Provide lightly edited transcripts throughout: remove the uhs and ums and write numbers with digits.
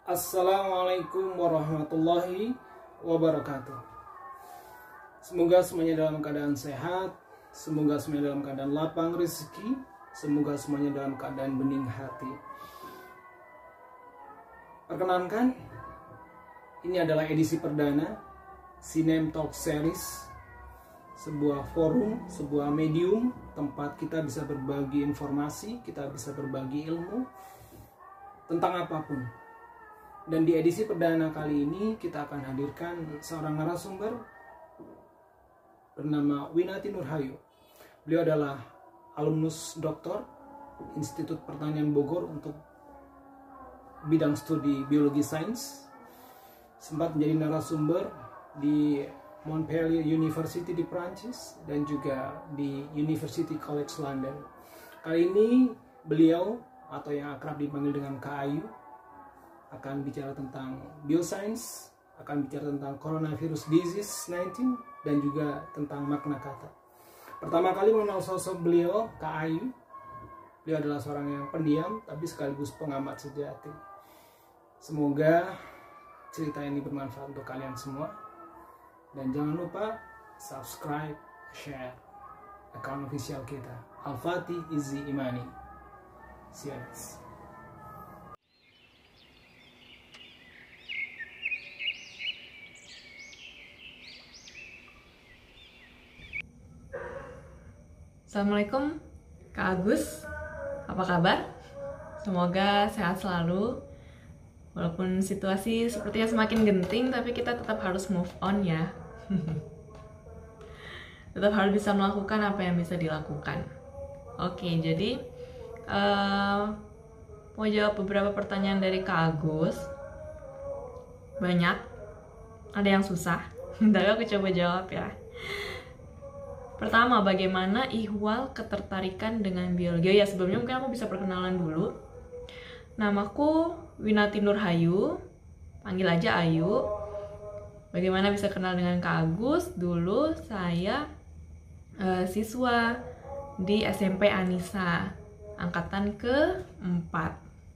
Assalamualaikum warahmatullahi wabarakatuh. Semoga semuanya dalam keadaan sehat, semoga semuanya dalam keadaan lapang rezeki, semoga semuanya dalam keadaan bening hati. Perkenankan, ini adalah edisi perdana Sinem Talk Series, sebuah forum, sebuah medium tempat kita bisa berbagi informasi, kita bisa berbagi ilmu tentang apapun. Dan di edisi perdana kali ini kita akan hadirkan seorang narasumber bernama Winati Nurhayu. Beliau adalah alumnus doktor Institut Pertanian Bogor untuk bidang studi biologi sains. Sempat menjadi narasumber di Montpellier University di Prancis dan juga di University College London. Kali ini beliau, atau yang akrab dipanggil dengan Kak Ayu, akan bicara tentang bioscience, akan bicara tentang coronavirus disease 19, dan juga tentang makna kata. Pertama kali mengenal sosok beliau, Kak Ayu, beliau adalah seorang yang pendiam tapi sekaligus pengamat sejati. Semoga cerita ini bermanfaat untuk kalian semua. Dan jangan lupa subscribe, share account official kita, Al-Fatih Izzi Imani. See you next. Assalamualaikum Kak Agus, apa kabar? Semoga sehat selalu. Walaupun situasi sepertinya semakin genting, tapi kita tetap harus move on ya. Tetap harus bisa melakukan apa yang bisa dilakukan. Oke, jadi mau jawab beberapa pertanyaan dari Kak Agus. Banyak, ada yang susah, tapi aku coba jawab ya. Pertama, bagaimana ihwal ketertarikan dengan biologi? Ya, sebelumnya mungkin aku bisa perkenalan dulu. Namaku Winati Nurhayu, panggil aja Ayu. Bagaimana bisa kenal dengan Kak Agus? Dulu saya siswa di SMP Anissa, angkatan ke-4.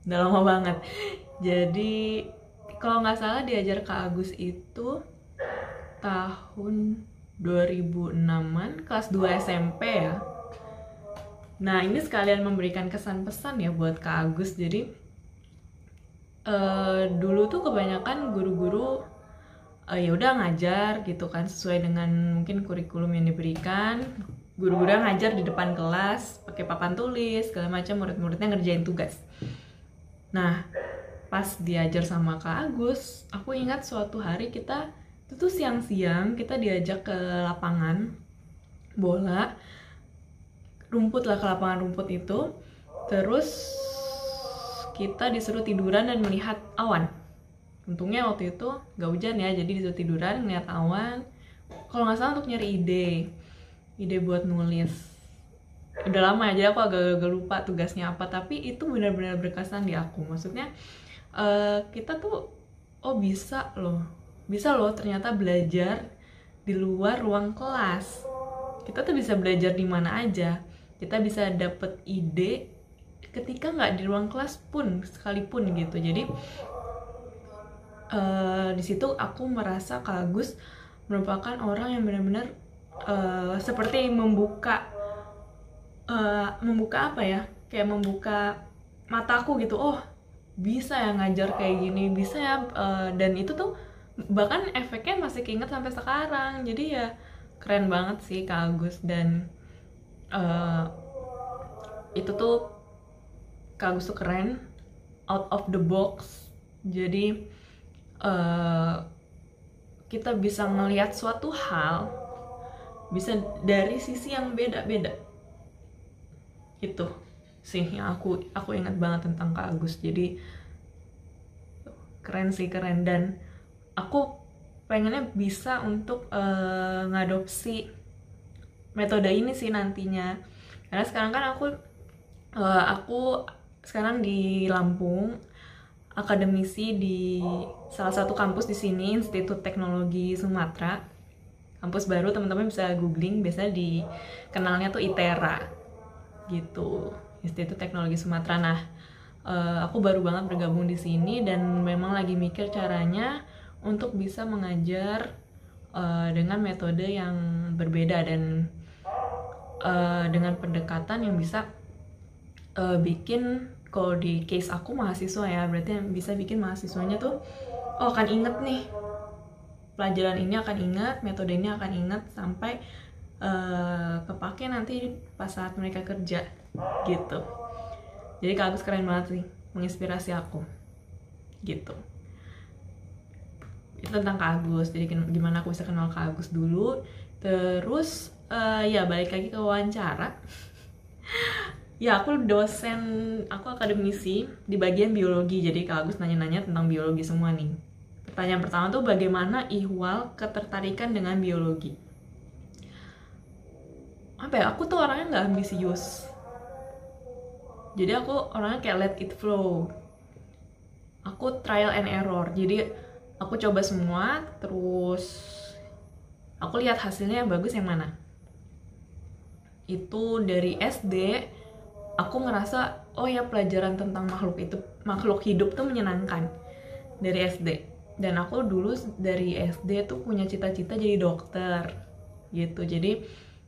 Udah lama banget. Jadi, kalau nggak salah diajar Kak Agus itu tahun 2006-an, kelas 2 SMP ya. Nah, ini sekalian memberikan kesan pesan ya buat Kak Agus. Jadi dulu tuh kebanyakan guru-guru ya udah ngajar gitu kan, sesuai dengan mungkin kurikulum yang diberikan. Guru-guru ngajar di depan kelas pakai papan tulis segala macam, murid-muridnya ngerjain tugas. Nah, pas diajar sama Kak Agus, aku ingat suatu hari itu tuh siang-siang kita diajak ke lapangan bola, rumput lah, ke lapangan rumput itu. Terus kita disuruh tiduran dan melihat awan. Untungnya waktu itu gak hujan ya, jadi disuruh tiduran, melihat awan. Kalau nggak salah untuk nyari ide buat nulis. Udah lama ya, jadi aku agak lupa tugasnya apa, tapi itu benar-benar berkesan di aku. Maksudnya kita tuh bisa loh ternyata belajar di luar ruang kelas. Kita tuh bisa belajar di mana aja. Kita bisa dapet ide ketika nggak di ruang kelas pun sekalipun gitu. Jadi di situ aku merasa Kak Agus merupakan orang yang benar-benar seperti membuka apa ya? Kayak membuka mataku gitu. Oh, bisa ya ngajar kayak gini, bisa ya. Dan itu tuh bahkan efeknya masih keinget sampai sekarang. Jadi ya keren banget sih Kak Agus. Dan itu tuh Kak Agus tuh keren, out of the box. Jadi kita bisa ngelihat suatu hal bisa dari sisi yang beda-beda. Itu sih yang aku ingat banget tentang Kak Agus. Jadi keren. Dan aku pengennya bisa untuk ngadopsi metode ini sih nantinya. Karena sekarang kan aku sekarang di Lampung, akademisi di salah satu kampus di sini, Institut Teknologi Sumatera. Kampus baru, teman-teman bisa googling, biasanya dikenalnya tuh ITERA gitu, Institut Teknologi Sumatera. Nah, Aku baru banget bergabung di sini dan memang lagi mikir caranya untuk bisa mengajar dengan metode yang berbeda dan dengan pendekatan yang bisa bikin, kalau di case aku mahasiswa ya, berarti yang bisa bikin mahasiswanya tuh akan inget nih pelajaran ini, akan ingat metode ini, akan ingat sampai kepake nanti pas saat mereka kerja gitu. Jadi Kak Agus keren banget sih, menginspirasi aku gitu. Itu tentang Kak Agus, jadi gimana aku bisa kenal Kak Agus dulu. Terus ya balik lagi ke wawancara. Ya aku dosen, aku akademisi di bagian biologi, jadi Kak Agus nanya-nanya tentang biologi semua nih. Pertanyaan pertama tuh bagaimana ihwal ketertarikan dengan biologi. Apa ya, aku tuh orangnya nggak ambisius, jadi aku orangnya kayak let it flow. Aku trial and error, jadi aku coba semua, terus aku lihat hasilnya yang bagus yang mana. Itu dari SD aku ngerasa oh ya, pelajaran tentang makhluk hidup tuh menyenangkan dari SD. Dan aku dulu dari SD tuh punya cita-cita jadi dokter gitu, jadi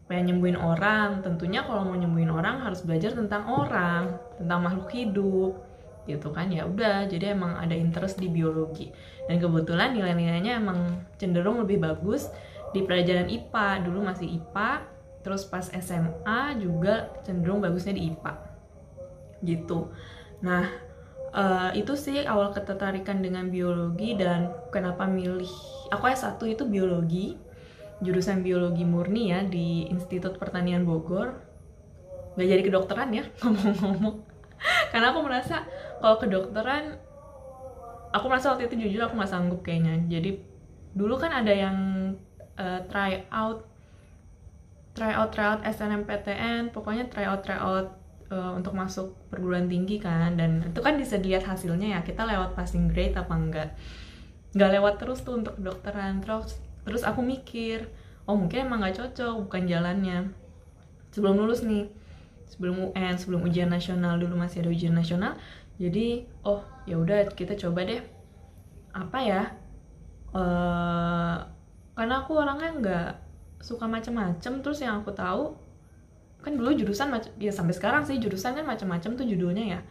pengen nyembuhin orang. Tentunya kalau mau nyembuhin orang harus belajar tentang orang, tentang makhluk hidup gitu kan. Ya udah, jadi emang ada interest di biologi, dan kebetulan nilai-nilainya emang cenderung lebih bagus di pelajaran IPA. Dulu masih IPA, terus pas SMA juga cenderung bagusnya di IPA gitu. Nah itu sih awal ketertarikan dengan biologi. Dan kenapa milih, aku S1 itu biologi, jurusan biologi murni ya di Institut Pertanian Bogor. Gak jadi kedokteran ya ngomong-ngomong, karena aku merasa kalau kedokteran, aku merasa waktu itu jujur aku gak sanggup kayaknya. Jadi dulu kan ada yang tryout SNMPTN, pokoknya tryout untuk masuk perguruan tinggi kan, dan itu kan bisa dilihat hasilnya ya, kita lewat passing grade apa enggak. Nggak lewat terus tuh untuk kedokteran. Terus aku mikir, oh mungkin emang nggak cocok, bukan jalannya. Sebelum lulus nih, sebelum UN, sebelum ujian nasional, dulu masih ada ujian nasional. Jadi oh ya udah, kita coba deh apa ya, karena aku orangnya nggak suka macem-macem. Terus yang aku tahu kan dulu jurusan ya sampai sekarang sih jurusannya macam-macam tuh judulnya ya.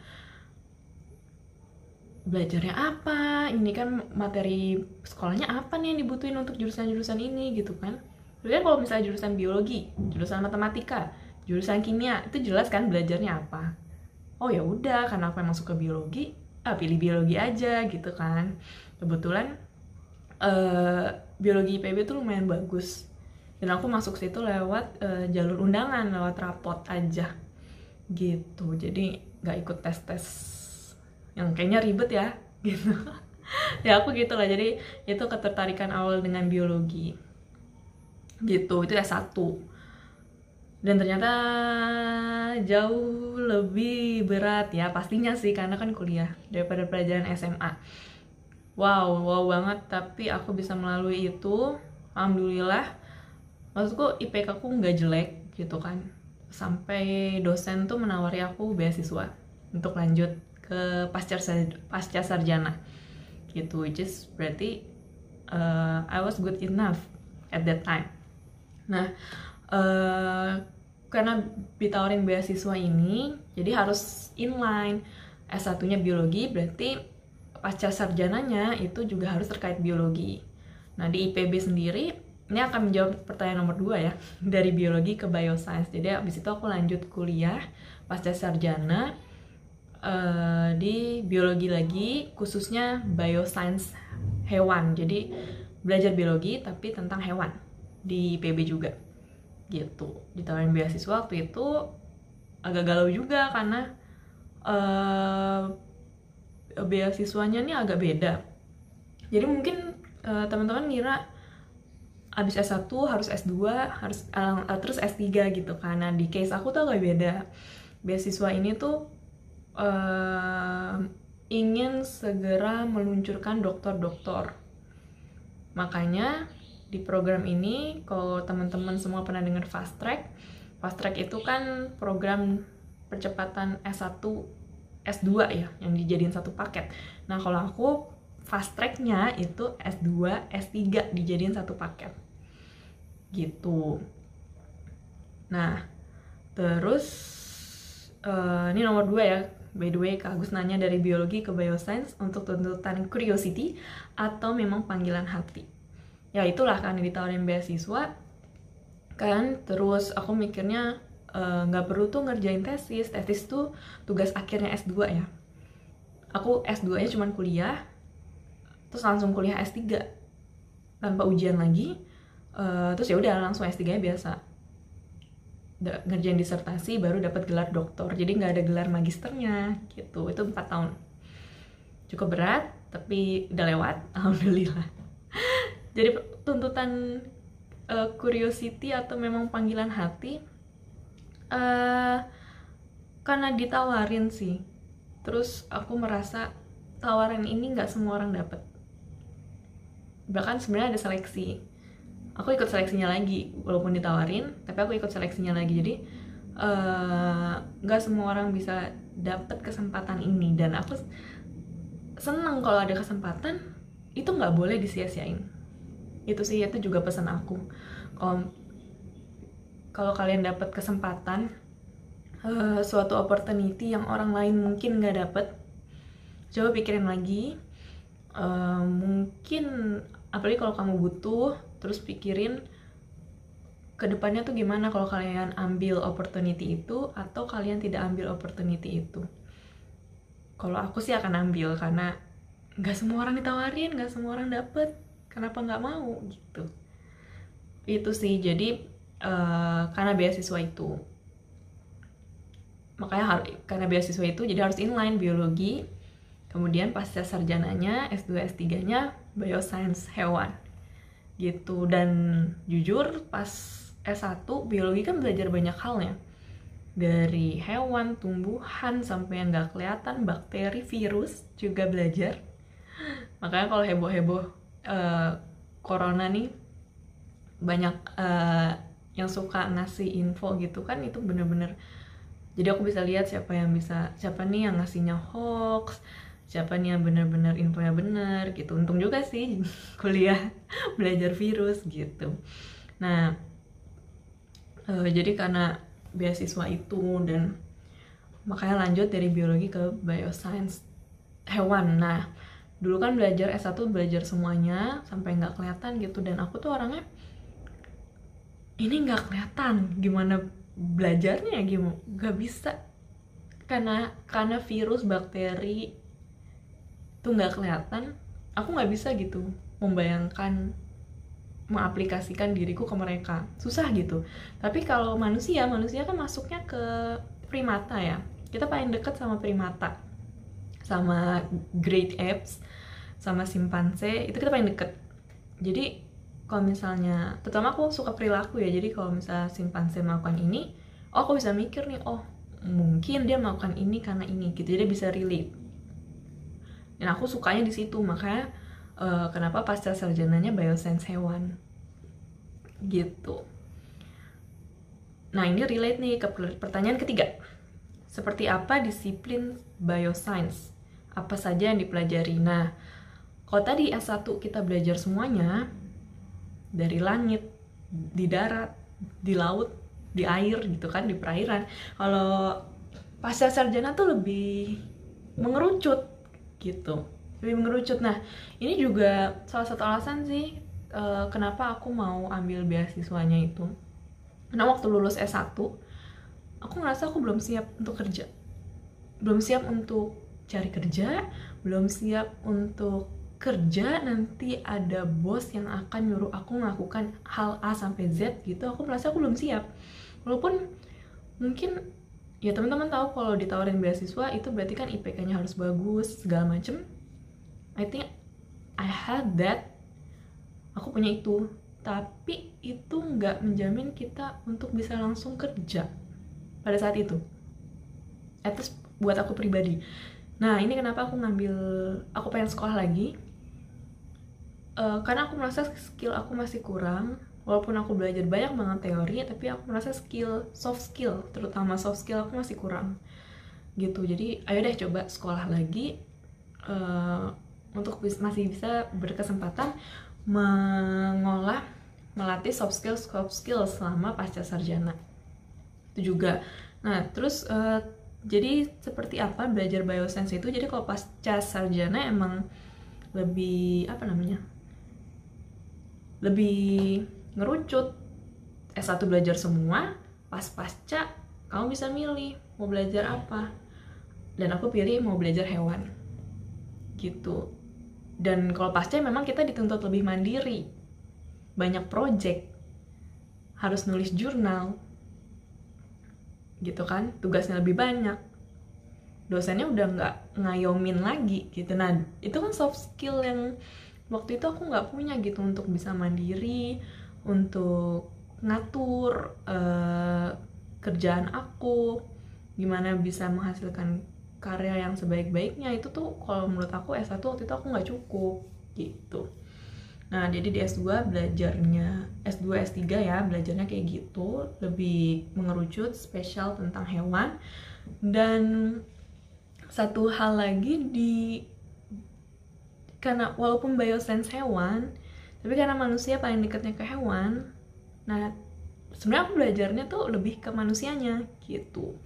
Belajarnya apa, ini kan materi sekolahnya apa nih yang dibutuhin untuk jurusan-jurusan ini gitu kan. Kemudian kalau misalnya jurusan biologi, jurusan matematika, jurusan kimia, itu jelas kan belajarnya apa. Oh ya udah, karena aku emang suka biologi, pilih biologi aja gitu kan. Kebetulan biologi IPB tuh lumayan bagus, dan aku masuk situ lewat jalur undangan, lewat rapot aja gitu. Jadi nggak ikut tes yang kayaknya ribet ya gitu. Ya aku gitu lah. Jadi itu ketertarikan awal dengan biologi gitu. Itu S1, dan ternyata jauh lebih berat ya pastinya sih, karena kan kuliah, daripada pelajaran SMA. Wow banget. Tapi aku bisa melalui itu, alhamdulillah. Maksudku IPK aku nggak jelek gitu kan, sampai dosen tuh menawari aku beasiswa untuk lanjut ke pasca sarjana gitu, which is berarti I was good enough at that time. Nah karena ditawarin beasiswa ini, jadi harus inline. S1-nya biologi, berarti pasca sarjananya itu juga harus terkait biologi. Nah di IPB sendiri, ini akan menjawab pertanyaan nomor 2 ya, dari biologi ke bioscience. Jadi abis itu aku lanjut kuliah pasca sarjana di biologi lagi, khususnya bioscience hewan. Jadi belajar biologi tapi tentang hewan di IPB juga gitu. Ditawarin beasiswa waktu itu, agak galau juga karena beasiswanya nih agak beda. Jadi mungkin teman-teman ngira abis S1 harus S2, terus S3 gitu. Karena di case aku tuh agak beda. Beasiswa ini tuh ingin segera meluncurkan dokter-dokter. Makanya di program ini, kalau teman-teman semua pernah dengar fast track itu kan program percepatan S1 S2 ya, yang dijadiin satu paket. Nah kalau aku fast tracknya itu S2, S3 dijadiin satu paket gitu. Nah terus ini nomor 2 ya, by the way Kak Agus nanya dari biologi ke bioscience untuk tuntutan curiosity atau memang panggilan hati. Ya itulah, karena ditawarin beasiswa kan, terus aku mikirnya nggak perlu tuh ngerjain tesis tuh tugas akhirnya S2 ya. Aku S2 nya cuman kuliah, terus langsung kuliah S3 tanpa ujian lagi, terus ya udah langsung S3 nya biasa, ngerjain disertasi baru dapat gelar doktor, jadi nggak ada gelar magisternya gitu. Itu 4 tahun, cukup berat tapi udah lewat alhamdulillah. Jadi tuntutan curiosity atau memang panggilan hati, karena ditawarin sih, terus aku merasa tawaran ini nggak semua orang dapat. Bahkan sebenarnya ada seleksi, aku ikut seleksinya lagi walaupun ditawarin, tapi aku ikut seleksinya lagi. Jadi nggak semua orang bisa dapat kesempatan ini, dan aku seneng kalau ada kesempatan itu nggak boleh disia-siain. Itu sih, itu juga pesan aku. Kalau kalian dapat kesempatan, suatu opportunity yang orang lain mungkin nggak dapet, coba pikirin lagi. Mungkin apalagi kalau kamu butuh, terus pikirin kedepannya tuh gimana kalau kalian ambil opportunity itu atau kalian tidak ambil opportunity itu. Kalau aku sih akan ambil, karena nggak semua orang ditawarin, nggak semua orang dapet, kenapa nggak mau gitu. Itu sih. Jadi karena beasiswa itu, makanya karena beasiswa itu jadi harus inline biologi, kemudian pasca sarjananya S2 S3 nya bioscience hewan gitu. Dan jujur pas S1 biologi kan belajar banyak halnya, dari hewan, tumbuhan, sampai yang nggak kelihatan, bakteri, virus juga belajar. Makanya kalau heboh-heboh corona nih, banyak yang suka ngasih info gitu kan, itu bener-bener jadi aku bisa lihat siapa nih yang ngasihnya hoax, siapa nih yang bener-bener infonya bener gitu. Untung juga sih kuliah belajar virus gitu. Nah jadi karena beasiswa itu, dan makanya lanjut dari biologi ke bioscience hewan. Nah dulu kan belajar S1 belajar semuanya sampai nggak kelihatan gitu, dan aku tuh orangnya ini nggak kelihatan gimana belajarnya, gimana nggak bisa, karena virus, bakteri tuh nggak kelihatan. Aku nggak bisa gitu membayangkan, mengaplikasikan diriku ke mereka, susah gitu. Tapi kalau manusia kan masuknya ke primata ya, kita paling deket sama primata, sama great apes, sama simpanse, itu kita paling deket. Jadi kalau misalnya, terutama aku suka perilaku ya, jadi kalau misalnya simpanse melakukan ini, oh aku bisa mikir nih, oh mungkin dia melakukan ini karena ini gitu, jadi bisa relate. Dan aku sukanya di situ, makanya kenapa pasca sarjananya bioscience hewan gitu. Nah ini relate nih ke pertanyaan ketiga, seperti apa disiplin bioscience, apa saja yang dipelajari. Nah kalau tadi S1 kita belajar semuanya, dari langit, di darat, di laut, di air gitu kan, di perairan. Kalau pasca sarjana tuh lebih mengerucut gitu, lebih mengerucut. Nah ini juga salah satu alasan sih kenapa aku mau ambil beasiswanya itu. Karena waktu lulus S1 aku ngerasa aku belum siap untuk kerja, belum siap untuk cari kerja, belum siap untuk kerja nanti ada bos yang akan nyuruh aku melakukan hal A sampai Z gitu. Aku merasa aku belum siap. Walaupun mungkin ya teman-teman tahu kalau ditawarin beasiswa itu berarti kan IPK-nya harus bagus segala macem. I think I had that, aku punya itu, tapi itu nggak menjamin kita untuk bisa langsung kerja pada saat itu, at least buat aku pribadi. Nah ini kenapa aku pengen sekolah lagi, karena aku merasa skill aku masih kurang. Walaupun aku belajar banyak banget teori, tapi aku merasa soft skill, terutama soft skill aku masih kurang. gitu. Jadi ayo deh coba sekolah lagi untuk masih bisa berkesempatan melatih soft skills selama pasca sarjana itu juga. Nah terus jadi seperti apa belajar bioscience itu? Jadi kalau pasca sarjana emang lebih lebih ngerucut. S1 belajar semua, pas pasca kamu bisa milih mau belajar apa. Dan aku pilih mau belajar hewan gitu. Dan kalau pasca memang kita dituntut lebih mandiri, banyak project, harus nulis jurnal gitu kan, tugasnya lebih banyak, dosennya udah nggak ngayomin lagi gitu. Nah itu kan soft skill yang waktu itu aku nggak punya gitu, untuk bisa mandiri, untuk ngatur kerjaan aku, gimana bisa menghasilkan karya yang sebaik-baiknya. Itu tuh kalau menurut aku S1 waktu itu aku nggak cukup gitu. Nah jadi di S2 belajarnya, S2 S3 ya belajarnya kayak gitu, lebih mengerucut, spesial tentang hewan. Dan satu hal lagi, karena walaupun bioscience hewan, tapi karena manusia paling dekatnya ke hewan, nah sebenarnya aku belajarnya tuh lebih ke manusianya gitu.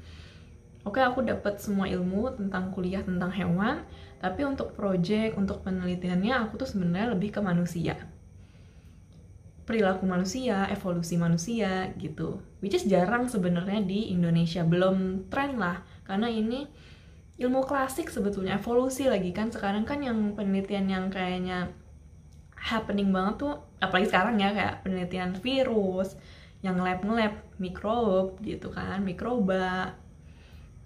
Oke, aku dapat semua ilmu tentang kuliah tentang hewan, tapi untuk project, untuk penelitiannya aku tuh sebenarnya lebih ke manusia, perilaku manusia, evolusi manusia gitu. Which is jarang sebenarnya di Indonesia, belum tren lah, karena ini ilmu klasik sebetulnya, evolusi lagi kan. Sekarang kan yang penelitian yang kayaknya happening banget tuh, apalagi sekarang ya, kayak penelitian virus, yang lab mikrob gitu kan, mikroba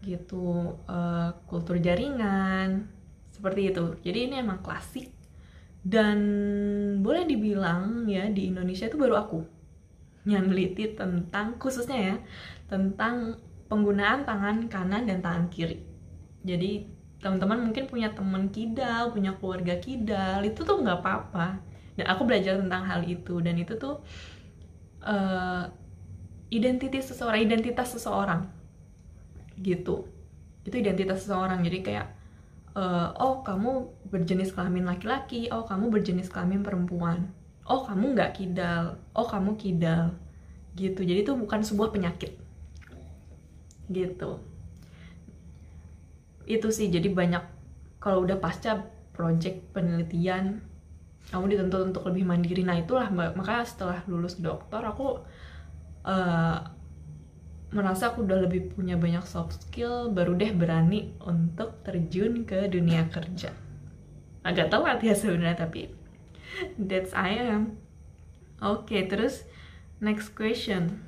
gitu, kultur jaringan, seperti itu. Jadi ini emang klasik, dan boleh dibilang ya di Indonesia itu baru aku yang neliti tentang, khususnya ya, tentang penggunaan tangan kanan dan tangan kiri. Jadi teman-teman mungkin punya teman kidal, punya keluarga kidal, itu tuh nggak apa-apa. Dan aku belajar tentang hal itu, dan itu tuh identitas seseorang gitu. Itu identitas seseorang. Jadi kayak oh kamu berjenis kelamin laki-laki, oh kamu berjenis kelamin perempuan, oh kamu nggak kidal, oh kamu kidal gitu. Jadi itu bukan sebuah penyakit gitu. Itu sih, jadi banyak, kalau udah pasca project penelitian kamu dituntut untuk lebih mandiri. Nah itulah makanya setelah lulus dokter aku merasa aku udah lebih punya banyak soft skill, baru deh berani untuk terjun ke dunia kerja. Agak telat ya sebenarnya, tapi that's I am. Oke, terus next question.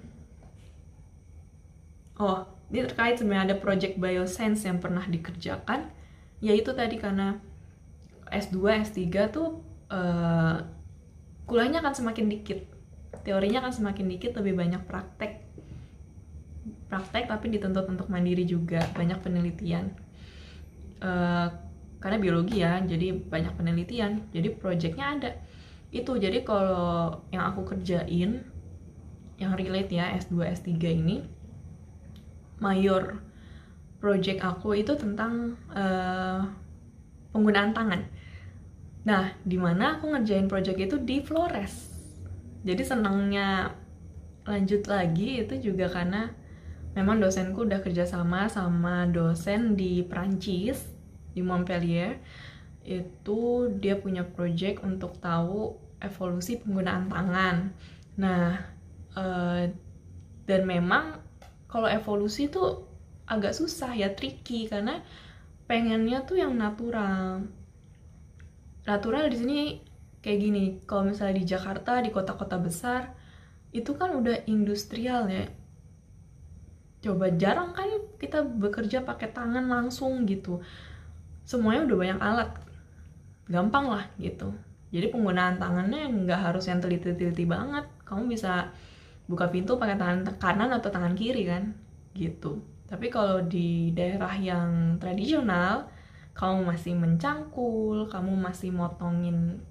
Oh, ini terkait sebenarnya ada project bioscience yang pernah dikerjakan, yaitu tadi karena S2, S3 tuh kuliahnya akan semakin dikit, teorinya akan semakin dikit, lebih banyak praktek tapi dituntut untuk mandiri juga, banyak penelitian. Karena biologi ya, jadi banyak penelitian, jadi projectnya ada itu. Jadi kalau yang aku kerjain yang relate ya S2 S3 ini, mayor project aku itu tentang penggunaan tangan. Nah dimana aku ngerjain project itu di Flores. Jadi senangnya lanjut lagi itu juga karena memang dosenku udah kerjasama sama dosen di Prancis, di Montpellier. Itu dia punya project untuk tahu evolusi penggunaan tangan. Nah dan memang kalau evolusi tuh agak susah ya, tricky, karena pengennya tuh yang natural di sini kayak gini. Kalau misalnya di Jakarta, di kota-kota besar itu kan udah industrial ya, coba jarang kan kita bekerja pakai tangan langsung gitu, semuanya udah banyak alat, gampang lah gitu. Jadi penggunaan tangannya nggak harus yang teliti-teliti banget, kamu bisa buka pintu pakai tangan kanan atau tangan kiri kan gitu. Tapi kalau di daerah yang tradisional, kamu masih mencangkul, kamu masih motongin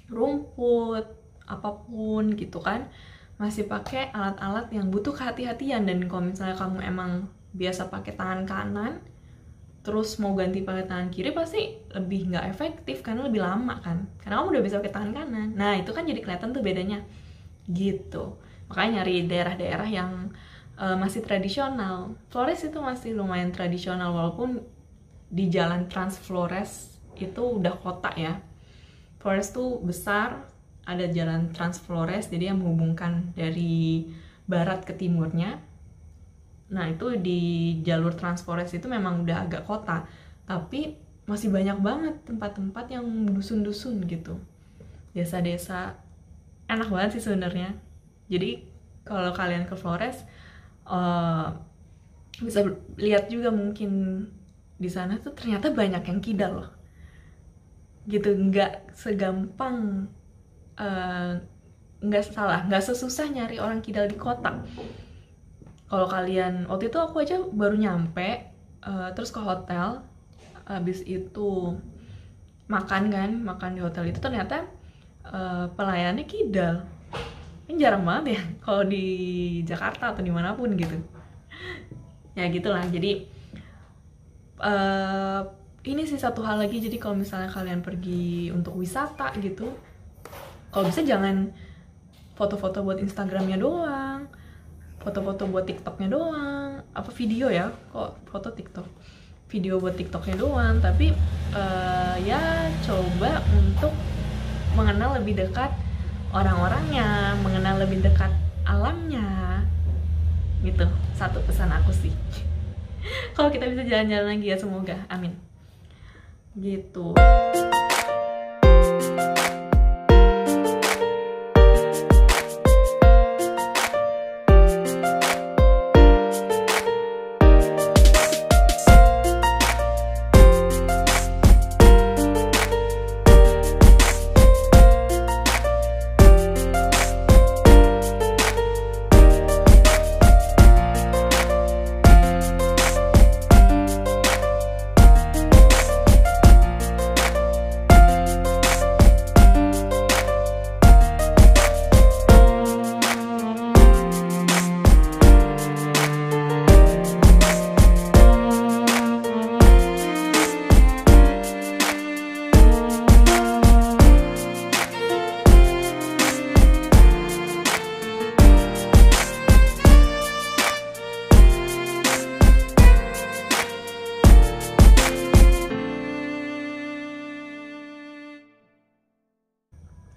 rumput apapun gitu kan, masih pakai alat-alat yang butuh kehati-hatian. Dan kalau misalnya kamu emang biasa pakai tangan kanan terus mau ganti pakai tangan kiri pasti lebih nggak efektif karena lebih lama kan, karena kamu udah bisa pakai tangan kanan. Nah itu kan jadi kelihatan tuh bedanya gitu. Makanya nyari daerah-daerah yang masih tradisional. Flores itu masih lumayan tradisional walaupun di jalan Trans Flores itu udah kota ya. Flores tuh besar, ada jalan Trans Flores jadi yang menghubungkan dari barat ke timurnya. Nah itu di jalur Trans Flores itu memang udah agak kota, tapi masih banyak banget tempat-tempat yang dusun-dusun gitu, desa-desa. Enak banget sih sebenarnya. Jadi kalau kalian ke Flores bisa lihat juga mungkin di sana tuh ternyata banyak yang kidal loh gitu, nggak segampang nggak sesusah nyari orang kidal di kota. Kalau kalian, waktu itu aku aja baru nyampe terus ke hotel, habis itu makan di hotel itu, ternyata pelayannya kidal. Ini jarang banget ya kalau di Jakarta atau dimanapun gitu. Ya gitulah. Jadi ini sih satu hal lagi. Jadi kalau misalnya kalian pergi untuk wisata gitu, kalau bisa jangan foto-foto buat Instagramnya doang, foto-foto buat TikToknya doang, apa video ya, kok foto TikTok, video buat TikToknya doang. Tapi ya coba untuk mengenal lebih dekat orang-orangnya, mengenal lebih dekat alamnya gitu. Satu pesan aku sih. Kalau kita bisa jalan-jalan lagi ya, semoga, amin gitu.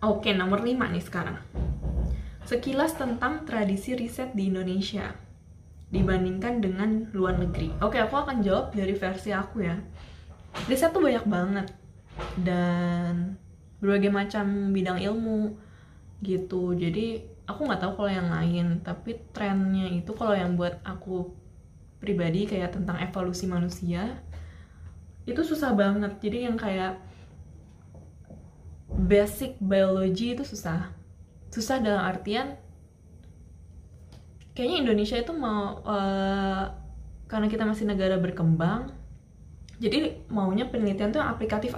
Oke, nomor 5 nih sekarang. Sekilas tentang tradisi riset di Indonesia dibandingkan dengan luar negeri. Oke, aku akan jawab dari versi aku ya. Riset tuh banyak banget dan berbagai macam bidang ilmu gitu. Jadi aku nggak tahu kalau yang lain, tapi trennya itu kalau yang buat aku pribadi kayak tentang evolusi manusia itu susah banget. Jadi yang kayak basic biology itu susah dalam artian kayaknya Indonesia itu mau karena kita masih negara berkembang, jadi maunya penelitian tuh yang aplikatif.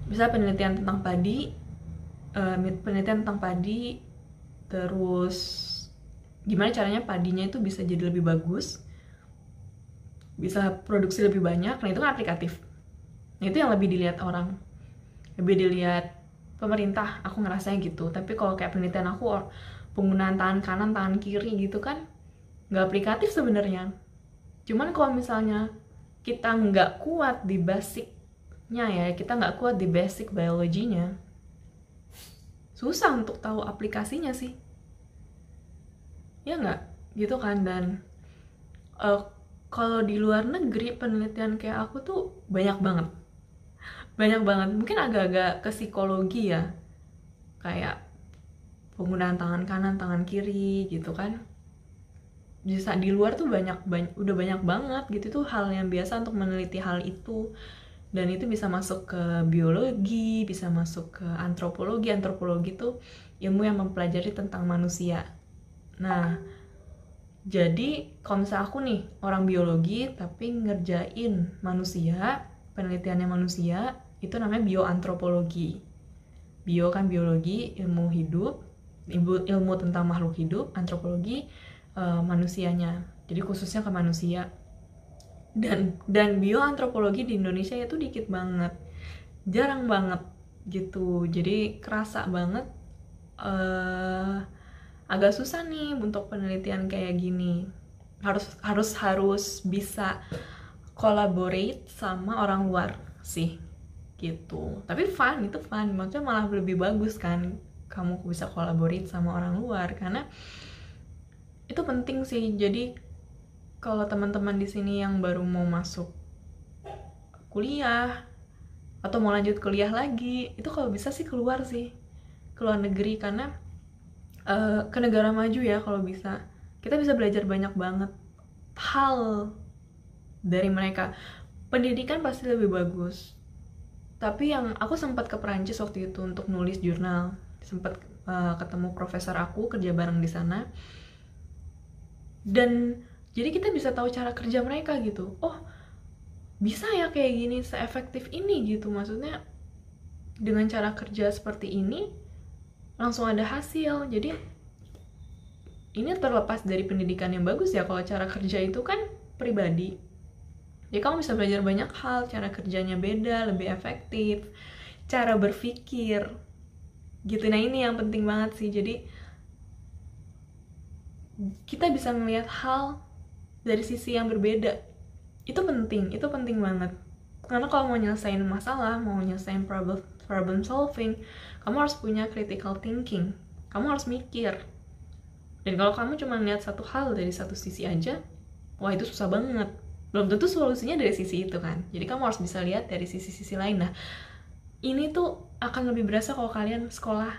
Bisa penelitian tentang padi, terus gimana caranya padinya itu bisa jadi lebih bagus, bisa produksi lebih banyak. Nah itu kan aplikatif. Nah itu yang lebih dilihat orang, lebih dilihat pemerintah, aku ngerasanya gitu. Tapi kalau kayak penelitian aku penggunaan tangan kanan, tangan kiri gitu kan nggak aplikatif sebenarnya. Cuman kalau misalnya kita nggak kuat di basicnya ya, kita nggak kuat di basic biologinya, susah untuk tahu aplikasinya sih, ya nggak gitu kan. Dan kalau di luar negeri penelitian kayak aku tuh banyak banget, mungkin agak-agak ke psikologi ya, kayak penggunaan tangan kanan, tangan kiri gitu kan. Bisa di luar tuh udah banyak banget gitu, tuh hal yang biasa untuk meneliti hal itu. Dan itu bisa masuk ke biologi, bisa masuk ke antropologi. Antropologi tuh ilmu yang mempelajari tentang manusia. Nah, jadi kalau misalnya aku nih orang biologi tapi ngerjain manusia, penelitiannya manusia, itu namanya bioantropologi. Bio kan biologi, ilmu hidup, ilmu tentang makhluk hidup. Antropologi manusianya. Jadi khususnya ke manusia. Dan bioantropologi di Indonesia itu dikit banget, jarang banget gitu. Jadi kerasa banget agak susah nih untuk penelitian kayak gini. Harus bisa collaborate sama orang luar sih gitu. Tapi itu fun, maksudnya malah lebih bagus kan kamu bisa collaborate sama orang luar, karena itu penting sih. Jadi kalau teman-teman di sini yang baru mau masuk kuliah atau mau lanjut kuliah lagi, itu kalau bisa sih keluar negeri, karena ke negara maju ya kalau bisa. Kita bisa belajar banyak banget hal dari mereka. Pendidikan pasti lebih bagus. Tapi yang aku sempat ke Perancis waktu itu untuk nulis jurnal, sempat ketemu profesor aku, kerja bareng di sana. Dan jadi kita bisa tahu cara kerja mereka gitu. Oh, bisa ya kayak gini, seefektif ini gitu. Maksudnya dengan cara kerja seperti ini langsung ada hasil. Jadi ini terlepas dari pendidikan yang bagus ya. Kalau cara kerja itu kan pribadi. Jadi kamu bisa belajar banyak hal, cara kerjanya beda, lebih efektif, cara berpikir gitu. Nah ini yang penting banget sih. Jadi kita bisa melihat hal dari sisi yang berbeda. Itu penting banget. Karena kalau mau nyelesain masalah, mau nyelesain problem solving, kamu harus punya critical thinking. Kamu harus mikir. Dan kalau kamu cuma lihat satu hal dari satu sisi aja, wah itu susah banget. Belum tentu solusinya dari sisi itu kan. Jadi kamu harus bisa lihat dari sisi-sisi lain. Nah, ini tuh akan lebih berasa kalau kalian sekolah,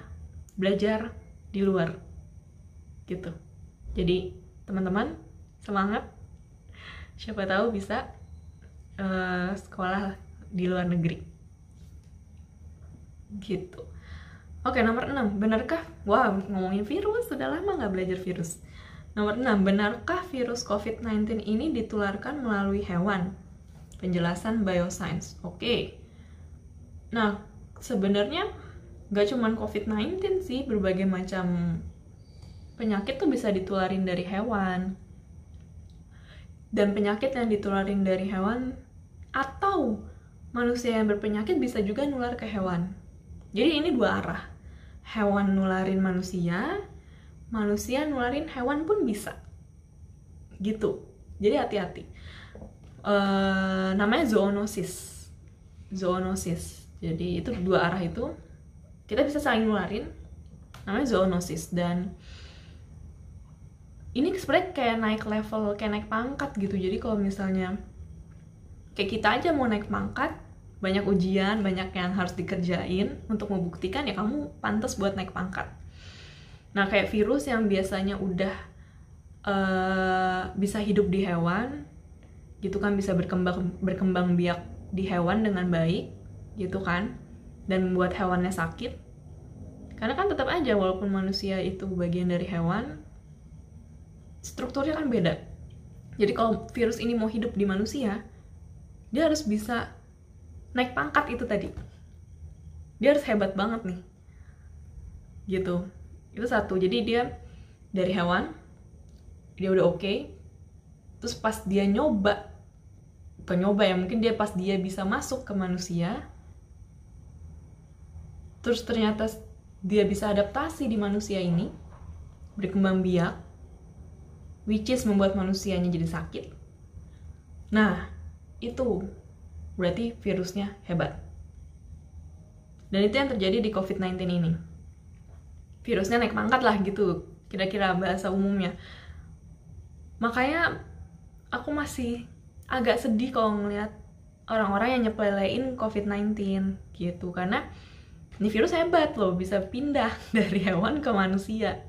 belajar di luar gitu. Jadi teman-teman semangat, siapa tahu bisa sekolah di luar negeri gitu. Oke, nomor 6, benarkah, ngomongin virus, sudah lama nggak belajar virus. Nomor 6, benarkah virus COVID-19 ini ditularkan melalui hewan? Penjelasan bioscience. Oke. Nah, sebenarnya nggak cuma COVID-19 sih, berbagai macam penyakit tuh bisa ditularin dari hewan. Dan penyakit yang ditularin dari hewan atau manusia yang berpenyakit bisa juga nular ke hewan. Jadi ini dua arah. Hewan nularin manusia, manusia nularin hewan pun bisa. Gitu. Jadi hati-hati. Namanya zoonosis. Jadi itu dua arah itu. Kita bisa saling nularin. Namanya zoonosis. Dan ini sebenarnya kayak naik level, kayak naik pangkat gitu. Jadi kalau misalnya kayak kita aja mau naik pangkat, banyak ujian, banyak yang harus dikerjain untuk membuktikan ya kamu pantas buat naik pangkat. Nah kayak virus yang biasanya udah bisa hidup di hewan gitu kan, bisa berkembang biak di hewan dengan baik gitu kan, dan membuat hewannya sakit. Karena kan tetap aja walaupun manusia itu bagian dari hewan, strukturnya kan beda. Jadi kalau virus ini mau hidup di manusia, dia harus bisa naik pangkat itu tadi. Dia harus hebat banget nih. Gitu. Itu satu. Jadi dia dari hewan, dia udah oke. Terus pas dia mungkin dia pas dia bisa masuk ke manusia, terus ternyata dia bisa adaptasi di manusia ini, berkembang biak, which is membuat manusianya jadi sakit. Nah, itu berarti virusnya hebat. Dan itu yang terjadi di COVID-19 ini. Virusnya naik pangkat lah gitu, kira-kira bahasa umumnya. Makanya aku masih agak sedih kalau ngeliat orang-orang yang nyepelein COVID-19 gitu. Karena ini virus hebat loh, bisa pindah dari hewan ke manusia.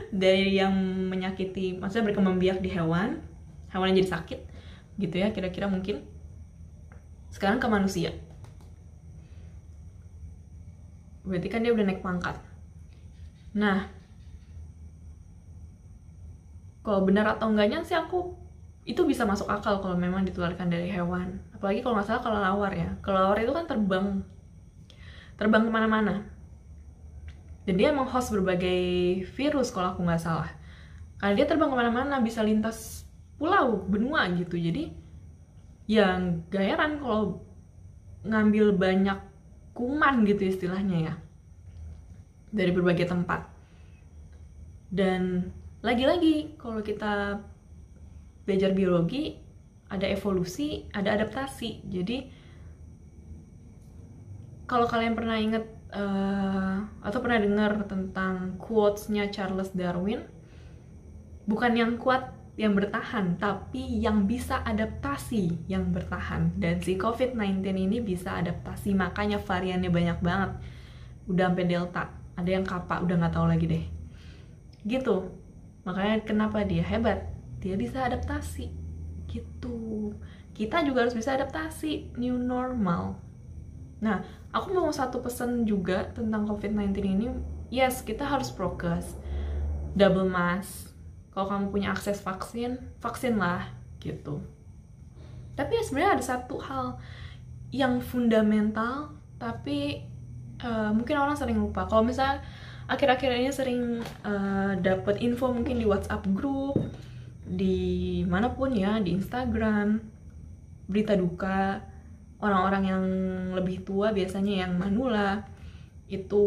Dari yang menyakiti, maksudnya berkembang biak di hewan, hewannya jadi sakit gitu ya, kira-kira mungkin. Sekarang ke manusia. Berarti kan dia udah naik pangkat. Nah, kalau benar atau enggaknya sih aku itu bisa masuk akal kalau memang ditularkan dari hewan. Apalagi kalau nggak salah kelelawar ya. Kelelawar itu kan terbang kemana-mana. Dan dia menghost berbagai virus kalau aku nggak salah. Karena dia terbang kemana-mana, bisa lintas pulau, benua gitu. Jadi ya gak heran kalau ngambil banyak kuman gitu istilahnya ya, dari berbagai tempat. Dan lagi-lagi kalau kita belajar biologi, ada evolusi, ada adaptasi. Jadi kalau kalian pernah ingat atau pernah dengar tentang quotes-nya Charles Darwin, bukan yang kuat yang bertahan, tapi yang bisa adaptasi yang bertahan. Dan si COVID-19 ini bisa adaptasi, makanya variannya banyak banget. Udah sampai Delta, ada yang Kappa, udah nggak tahu lagi deh. Gitu. Makanya kenapa dia hebat? Dia bisa adaptasi. Gitu. Kita juga harus bisa adaptasi, new normal. Nah, aku mau satu pesan juga tentang COVID-19 ini. Yes, kita harus prokes, double mask. Kalau kamu punya akses vaksin, vaksinlah gitu. Tapi ya sebenarnya ada satu hal yang fundamental, tapi mungkin orang sering lupa. Kalau misalnya akhir-akhir ini sering dapat info mungkin di WhatsApp group, di manapun ya, di Instagram, berita duka orang-orang yang lebih tua, biasanya yang manula itu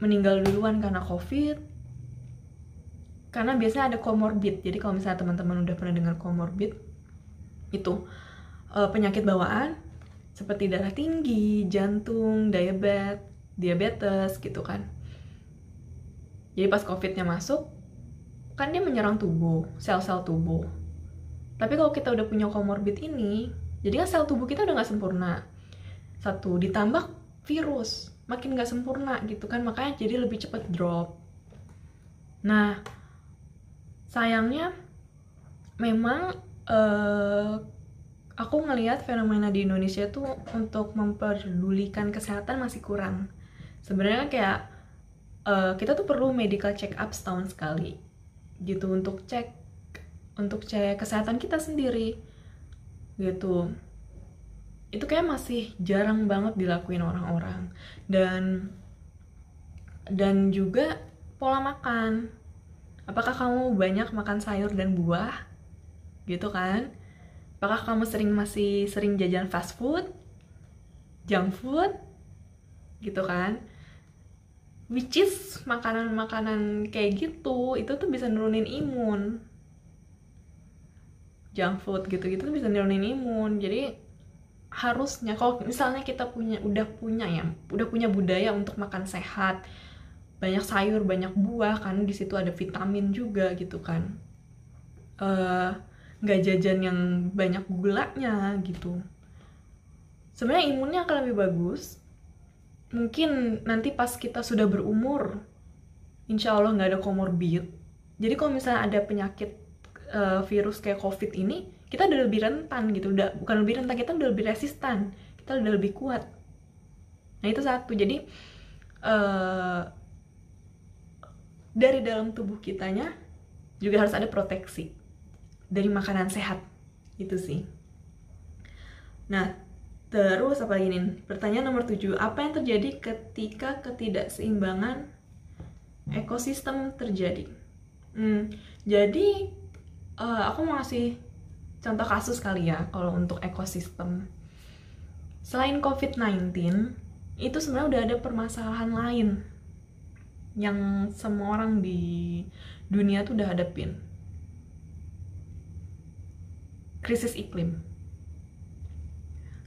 meninggal duluan karena COVID. Karena biasanya ada comorbid. Jadi kalau misalnya teman-teman udah pernah dengar comorbid, itu penyakit bawaan seperti darah tinggi, jantung, diabetes gitu kan. Jadi pas COVID-nya masuk, kan dia menyerang tubuh, sel-sel tubuh. Tapi kalau kita udah punya comorbid ini, jadi kan sel tubuh kita udah gak sempurna. Satu, ditambah virus, makin gak sempurna gitu kan, makanya jadi lebih cepat drop. Nah, sayangnya memang aku ngelihat fenomena di Indonesia tuh untuk memperdulikan kesehatan masih kurang. Sebenarnya kayak kita tuh perlu medical check up setahun sekali gitu, untuk cek kesehatan kita sendiri gitu. Itu kayak masih jarang banget dilakuin orang-orang. Dan juga pola makan. Apakah kamu banyak makan sayur dan buah? Gitu kan? Apakah kamu masih sering jajan fast food? Junk food? Gitu kan? Which is makanan-makanan kayak gitu, itu tuh bisa nurunin imun. Junk food gitu-gitu tuh bisa nurunin imun. Jadi harusnya kalau misalnya kita udah punya budaya untuk makan sehat, banyak sayur, banyak buah, kan di situ ada vitamin juga gitu kan. Nggak jajan yang banyak gulanya gitu. Sebenarnya imunnya akan lebih bagus. Mungkin nanti pas kita sudah berumur, insya Allah nggak ada comorbid. Jadi kalau misalnya ada penyakit virus kayak COVID ini, kita udah lebih rentan gitu. Bukan lebih rentan, kita udah lebih resistan. Kita udah lebih kuat. Nah itu satu. Jadi dari dalam tubuh kitanya juga harus ada proteksi dari makanan sehat, itu sih. Nah, terus apa lagi nih? Pertanyaan nomor 7, apa yang terjadi ketika ketidakseimbangan ekosistem terjadi? Jadi aku mau ngasih contoh kasus kali ya kalau untuk ekosistem. Selain COVID-19, itu sebenarnya udah ada permasalahan lain yang semua orang di dunia tuh udah hadapin. Krisis iklim,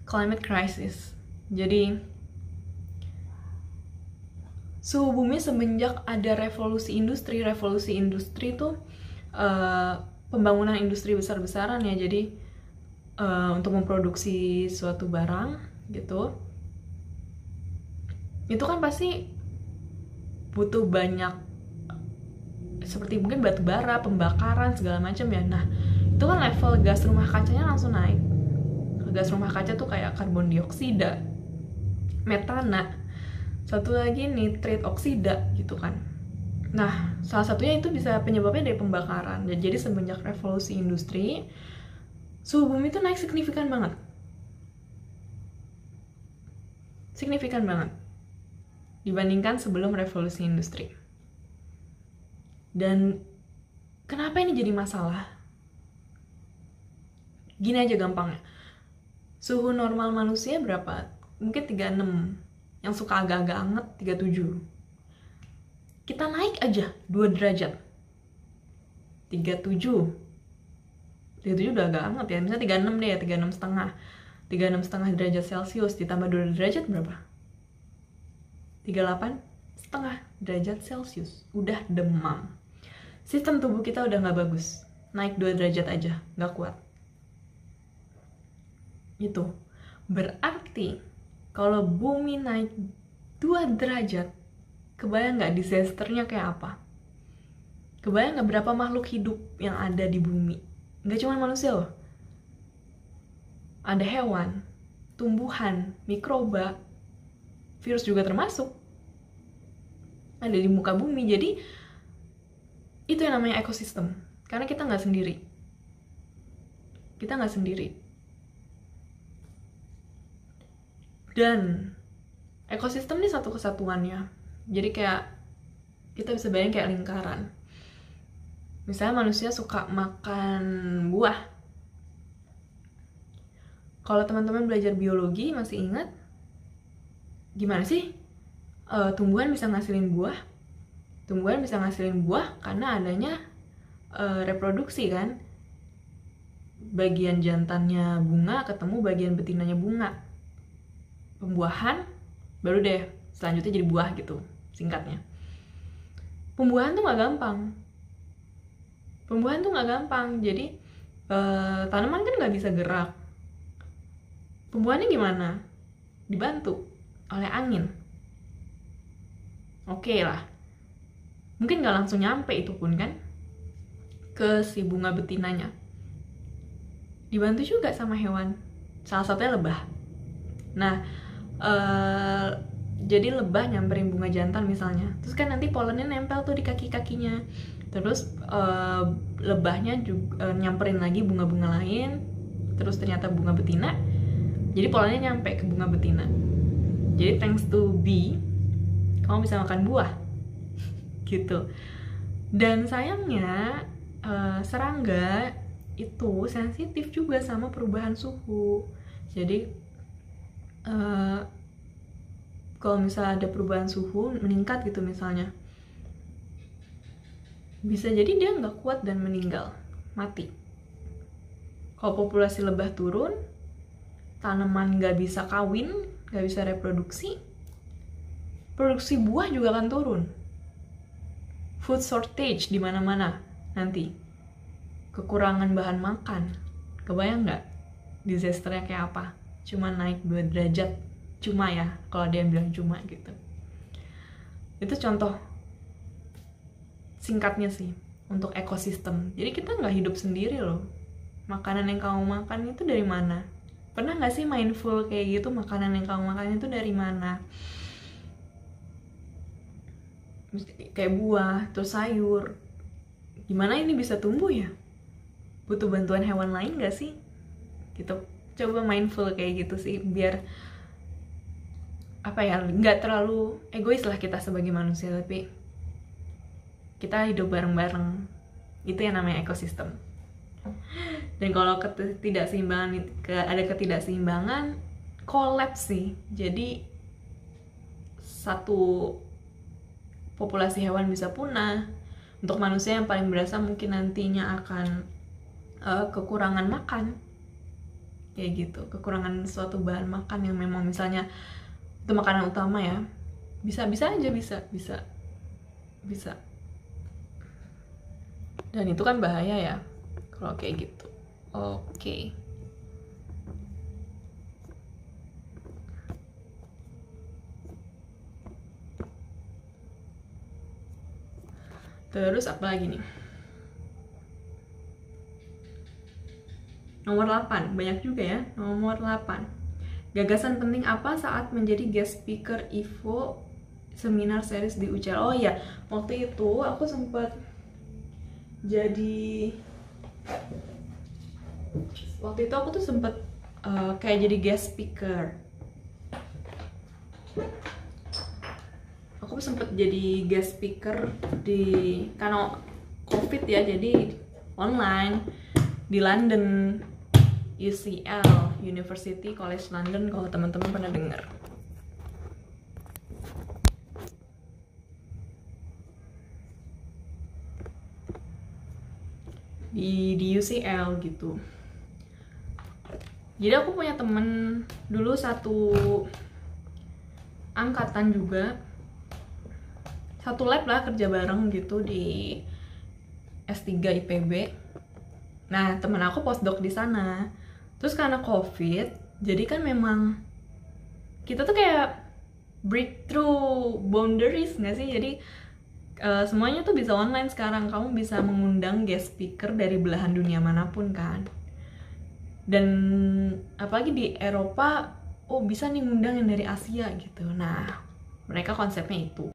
climate crisis. Jadi suhu bumi semenjak ada revolusi industri tuh pembangunan industri besar-besaran ya. Jadi untuk memproduksi suatu barang gitu, itu kan pasti butuh banyak, seperti mungkin batu bara, pembakaran segala macam ya. Nah itu kan level gas rumah kacanya langsung naik. Gas rumah kaca tuh kayak karbon dioksida, metana, satu lagi nitrit oksida gitu kan. Nah salah satunya itu bisa penyebabnya dari pembakaran. Jadi semenjak revolusi industri, suhu bumi itu naik signifikan banget dibandingkan sebelum revolusi industri. Dan kenapa ini jadi masalah? Gini aja gampangnya. Suhu normal manusia berapa? Mungkin 36. Yang suka agak-agak anget 37. Kita naik aja 2 derajat. 37 udah agak hangat ya, misalnya 36 deh ya, 36,5 derajat Celcius ditambah 2 derajat berapa? 38,5 derajat Celcius, udah demam. Sistem tubuh kita udah nggak bagus, naik 2 derajat aja nggak kuat. Itu berarti kalau bumi naik 2 derajat, kebayang nggak disasternya kayak apa? Kebayang nggak berapa makhluk hidup yang ada di bumi? Nggak cuma manusia loh. Ada hewan, tumbuhan, mikroba, virus juga termasuk. Ada di muka bumi. Jadi itu yang namanya ekosistem. Karena kita nggak sendiri. Kita nggak sendiri. Dan ekosistem ini satu kesatuannya. Jadi kayak kita bisa bayangin kayak lingkaran. Misalnya manusia suka makan buah. Kalau teman-teman belajar biologi masih ingat gimana sih tumbuhan bisa ngasilin buah? Tumbuhan bisa ngasilin buah karena adanya reproduksi kan. Bagian jantannya bunga ketemu bagian betinanya bunga. Pembuahan, baru deh selanjutnya jadi buah gitu, singkatnya. Pembuahan tuh nggak gampang. Jadi tanaman kan nggak bisa gerak. Pembuahannya gimana? Dibantu oleh angin. Oke lah. Mungkin nggak langsung nyampe itu pun kan ke si bunga betinanya. Dibantu juga sama hewan. Salah satunya lebah. Nah, jadi lebah nyamperin bunga jantan misalnya. Terus kan nanti polennya nempel tuh di kaki-kakinya. Terus lebahnya juga nyamperin lagi bunga-bunga lain. Terus ternyata bunga betina. Jadi polennya nyampe ke bunga betina. Jadi thanks to bee, kamu bisa makan buah. Gitu. Dan sayangnya serangga itu sensitif juga sama perubahan suhu. Jadi kalau misalnya ada perubahan suhu meningkat gitu misalnya, bisa jadi dia nggak kuat dan meninggal, mati. Kalau populasi lebah turun, tanaman nggak bisa kawin, nggak bisa reproduksi, produksi buah juga akan turun. Food shortage di mana-mana nanti, kekurangan bahan makan. Kebayang nggak disasternya kayak apa? Cuma naik 2 derajat, cuma ya, kalau dia bilang cuma gitu. Itu contoh singkatnya sih untuk ekosistem. Jadi kita nggak hidup sendiri loh. Makanan yang kamu makan itu dari mana? Pernah nggak sih mindful kayak gitu? Makanan yang kamu makan itu dari mana? Kayak buah, terus sayur. Gimana ini bisa tumbuh ya? Butuh bantuan hewan lain nggak sih? Gitu. Coba mindful kayak gitu sih, biar apa ya, nggak terlalu egois lah kita sebagai manusia, tapi kita hidup bareng-bareng. Itu yang namanya ekosistem. Dan kalau ada ketidakseimbangan, kolaps sih. Jadi satu populasi hewan bisa punah. Untuk manusia yang paling berasa mungkin nantinya akan kekurangan makan. Kayak gitu, kekurangan suatu bahan makan yang memang misalnya itu makanan utama ya. Bisa aja. Dan itu kan bahaya ya kalau kayak gitu. Oke. Terus apa lagi nih? Nomor 8, banyak juga ya. Nomor 8. Gagasan penting apa saat menjadi guest speaker IFO seminar series di UCL? Oh iya, waktu itu aku sempat kayak jadi guest speaker. Aku sempet jadi guest speaker karena COVID ya, jadi online di London, UCL, University College London, kalau teman-teman pernah dengar. Di UCL gitu. Jadi aku punya temen dulu satu angkatan juga, satu lab lah, kerja bareng gitu di S3 IPB. Nah, temen aku postdoc di sana. Terus karena COVID, jadi kan memang kita tuh kayak breakthrough boundaries nggak sih? Jadi semuanya tuh bisa online sekarang. Kamu bisa mengundang guest speaker dari belahan dunia manapun kan. Dan apalagi di Eropa, oh bisa nih ngundang yang dari Asia gitu. Nah, mereka konsepnya itu.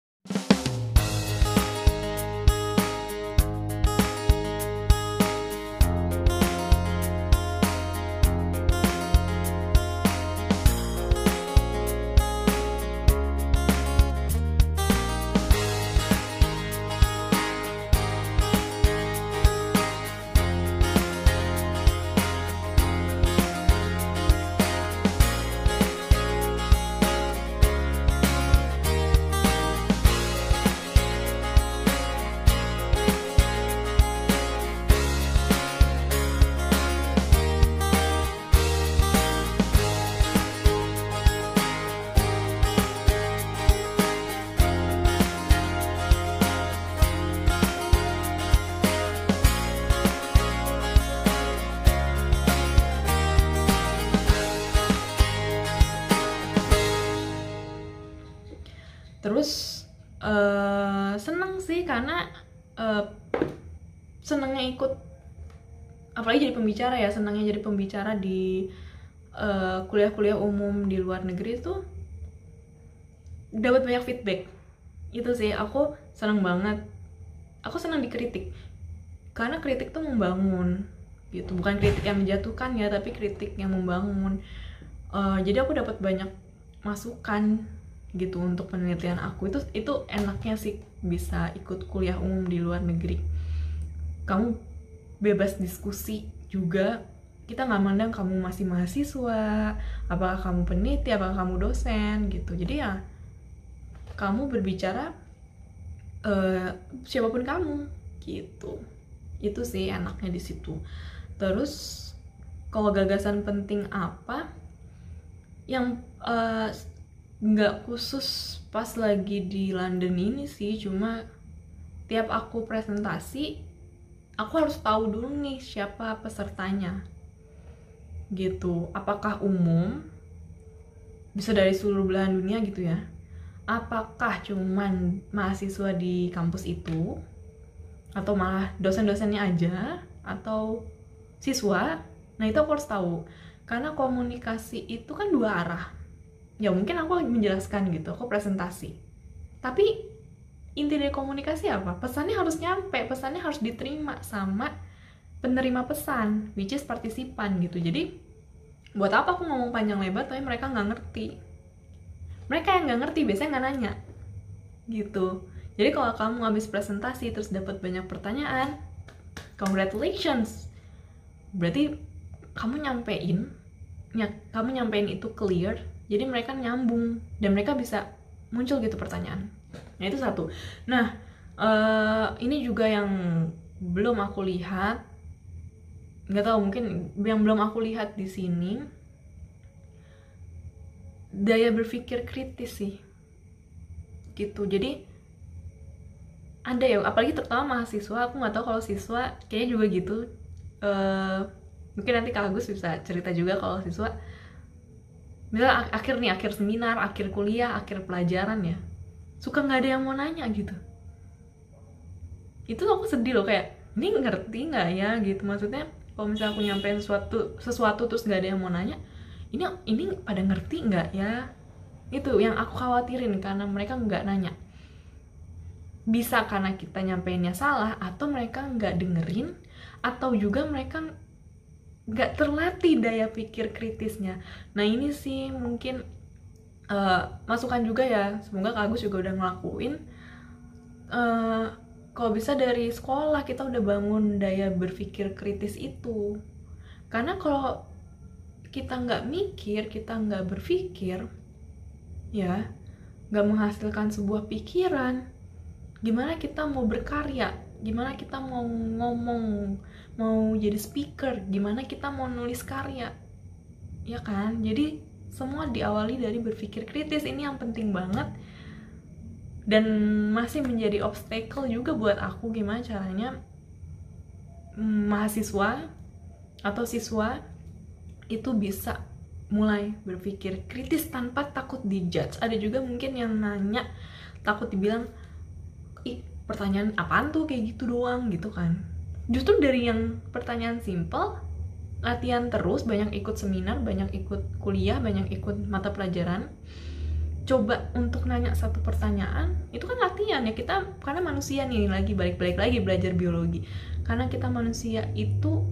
Terus seneng sih karena senengnya ikut, apalagi jadi pembicara ya, senengnya jadi pembicara di kuliah-kuliah umum di luar negeri tuh dapat banyak feedback. Itu sih aku seneng banget. Aku senang dikritik karena kritik tuh membangun gitu, bukan kritik yang menjatuhkan ya, tapi kritik yang membangun. Jadi aku dapat banyak masukan gitu untuk penelitian aku. Itu enaknya sih bisa ikut kuliah umum di luar negeri. Kamu bebas diskusi juga, kita nggak mandang kamu masih mahasiswa, apakah kamu peneliti, apakah kamu dosen gitu. Jadi ya kamu berbicara siapapun kamu gitu. Itu sih enaknya di situ. Terus kalau gagasan penting apa yang nggak khusus pas lagi di London ini sih, cuma tiap aku presentasi aku harus tahu dulu nih siapa pesertanya gitu. Apakah umum, bisa dari seluruh belahan dunia gitu ya, apakah cuman mahasiswa di kampus itu, atau malah dosen-dosennya aja, atau siswa. Nah itu aku harus tahu, karena komunikasi itu kan dua arah. Ya mungkin aku menjelaskan gitu, aku presentasi, tapi inti dari komunikasi apa? Pesannya harus nyampe, pesannya harus diterima sama penerima pesan, which is partisipan gitu. Jadi buat apa aku ngomong panjang lebar tapi mereka nggak ngerti. Mereka yang nggak ngerti biasanya nggak nanya gitu. Jadi kalau kamu habis presentasi terus dapat banyak pertanyaan, congratulations, berarti kamu nyampein itu clear. Jadi mereka nyambung dan mereka bisa muncul gitu pertanyaan. Nah itu satu. Nah ini juga yang belum aku lihat, nggak tahu, mungkin yang belum aku lihat di sini, daya berpikir kritis sih gitu. Jadi ada ya, apalagi terutama mahasiswa. Aku nggak tahu kalau siswa kayaknya juga gitu. Mungkin nanti Kak Agus bisa cerita juga kalau siswa, misalnya akhir seminar, akhir kuliah, akhir pelajaran ya, suka nggak ada yang mau nanya gitu. Itu aku sedih loh, kayak ini ngerti nggak ya gitu. Maksudnya kalau misalnya aku nyampein sesuatu terus nggak ada yang mau nanya, ini pada ngerti nggak ya? Itu yang aku khawatirin, karena mereka nggak nanya. Bisa karena kita nyampeinnya salah, atau mereka nggak dengerin, atau juga mereka nggak terlatih daya pikir kritisnya. Nah ini sih mungkin masukan juga ya, semoga Kak Agus juga udah ngelakuin. Kalau bisa dari sekolah kita udah bangun daya berpikir kritis itu. Karena kalau kita nggak mikir, kita nggak berpikir, ya nggak menghasilkan sebuah pikiran, gimana kita mau berkarya, gimana kita mau ngomong, mau jadi speaker, gimana kita mau nulis karya, ya kan? Jadi semua diawali dari berpikir kritis. Ini yang penting banget dan masih menjadi obstacle juga buat aku, gimana caranya mahasiswa atau siswa itu bisa mulai berpikir kritis tanpa takut dijudge. Ada juga mungkin yang nanya takut dibilang, ih pertanyaan apaan tuh kayak gitu doang gitu kan. Justru dari yang pertanyaan simple, latihan terus, banyak ikut seminar, banyak ikut kuliah, banyak ikut mata pelajaran, coba untuk nanya satu pertanyaan, itu kan latihan ya. Kita karena manusia nih, lagi balik lagi belajar biologi, karena kita manusia itu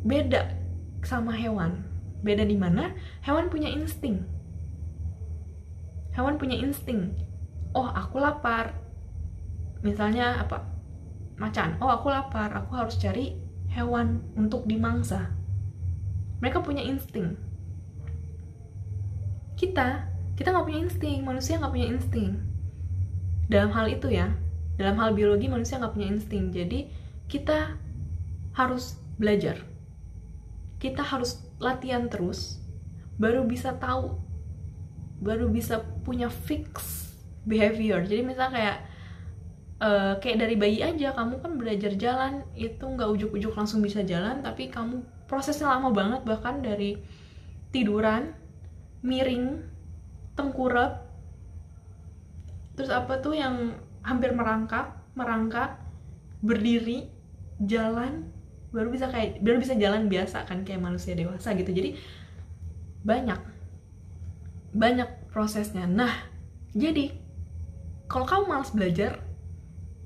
beda sama hewan. Beda di mana? Hewan punya insting. Oh aku lapar, misalnya apa, macan, oh aku lapar, aku harus cari hewan untuk dimangsa. Mereka punya insting. Kita nggak punya insting, manusia nggak punya insting. Dalam hal itu ya, dalam hal biologi manusia nggak punya insting. Jadi kita harus belajar, kita harus latihan terus, baru bisa tahu, baru bisa punya fix behavior. Jadi misalnya kayak dari bayi aja, kamu kan belajar jalan itu nggak ujuk-ujuk langsung bisa jalan, tapi kamu prosesnya lama banget, bahkan dari tiduran, miring, tengkurap, terus apa tuh yang hampir merangkak, berdiri, jalan, baru bisa jalan biasa kan kayak manusia dewasa gitu. Jadi banyak prosesnya. Nah jadi kalau kamu malas belajar,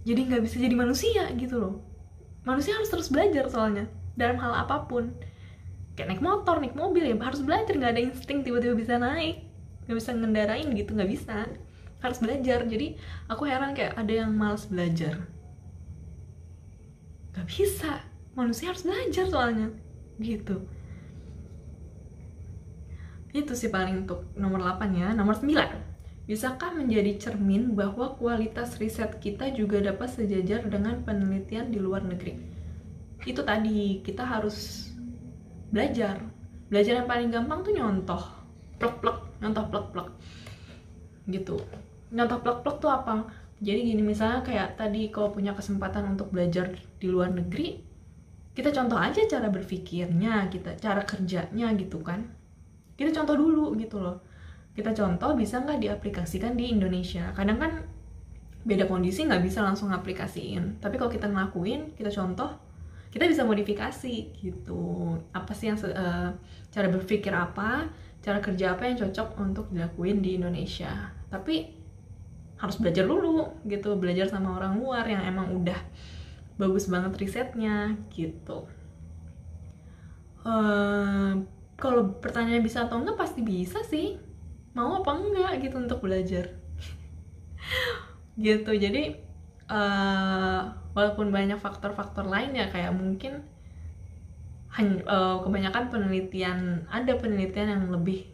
jadi nggak bisa jadi manusia gitu loh. Manusia harus terus belajar soalnya dalam hal apapun. Kayak naik motor, naik mobil ya harus belajar. Nggak ada insting tiba-tiba bisa naik, nggak bisa ngendarain gitu, nggak bisa. Harus belajar. Jadi aku heran kayak ada yang malas belajar. Nggak bisa, manusia harus belajar soalnya gitu. Itu sih paling untuk nomor 8 ya. Nomor 9, bisakah menjadi cermin bahwa kualitas riset kita juga dapat sejajar dengan penelitian di luar negeri? Itu tadi, kita harus belajar yang paling gampang tuh nyontoh plek-plek gitu. Nyontoh plek-plek tuh apa? Jadi gini, misalnya kayak tadi kalau punya kesempatan untuk belajar di luar negeri, kita contoh aja cara berpikirnya, cara kerjanya gitu kan. Kita contoh dulu gitu loh. Kita contoh bisa nggak diaplikasikan di Indonesia. Kadang kan beda kondisi nggak bisa langsung aplikasiin, tapi kalau kita ngelakuin, kita contoh, kita bisa modifikasi gitu. Apa sih yang cara berpikir apa, cara kerja apa yang cocok untuk dilakuin di Indonesia. Tapi harus belajar dulu gitu, belajar sama orang luar yang emang udah bagus banget risetnya gitu. Kalau pertanyaannya bisa atau enggak, pasti bisa sih. Mau apa enggak gitu untuk belajar gitu. Jadi walaupun banyak faktor-faktor lain ya, kayak mungkin kebanyakan ada penelitian yang lebih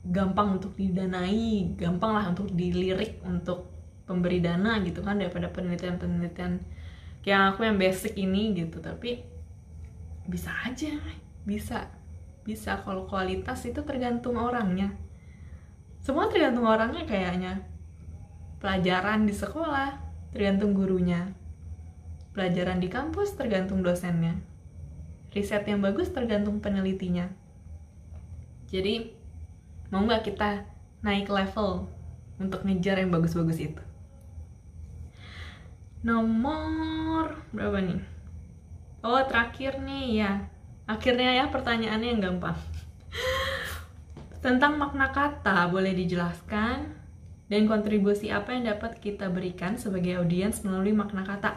gampang untuk didanai, gampang lah untuk dilirik untuk pemberi dana gitu kan, daripada penelitian kayak aku yang basic ini gitu. Tapi bisa aja, bisa kalau kualitas itu tergantung orangnya. Semua tergantung orangnya kayaknya. Pelajaran di sekolah tergantung gurunya, pelajaran di kampus tergantung dosennya, riset yang bagus tergantung penelitinya. Jadi mau nggak kita naik level untuk ngejar yang bagus-bagus itu? Nomor berapa nih? Oh terakhir nih ya, akhirnya ya pertanyaannya yang gampang. Tentang makna kata, boleh dijelaskan dan kontribusi apa yang dapat kita berikan sebagai audiens melalui makna kata?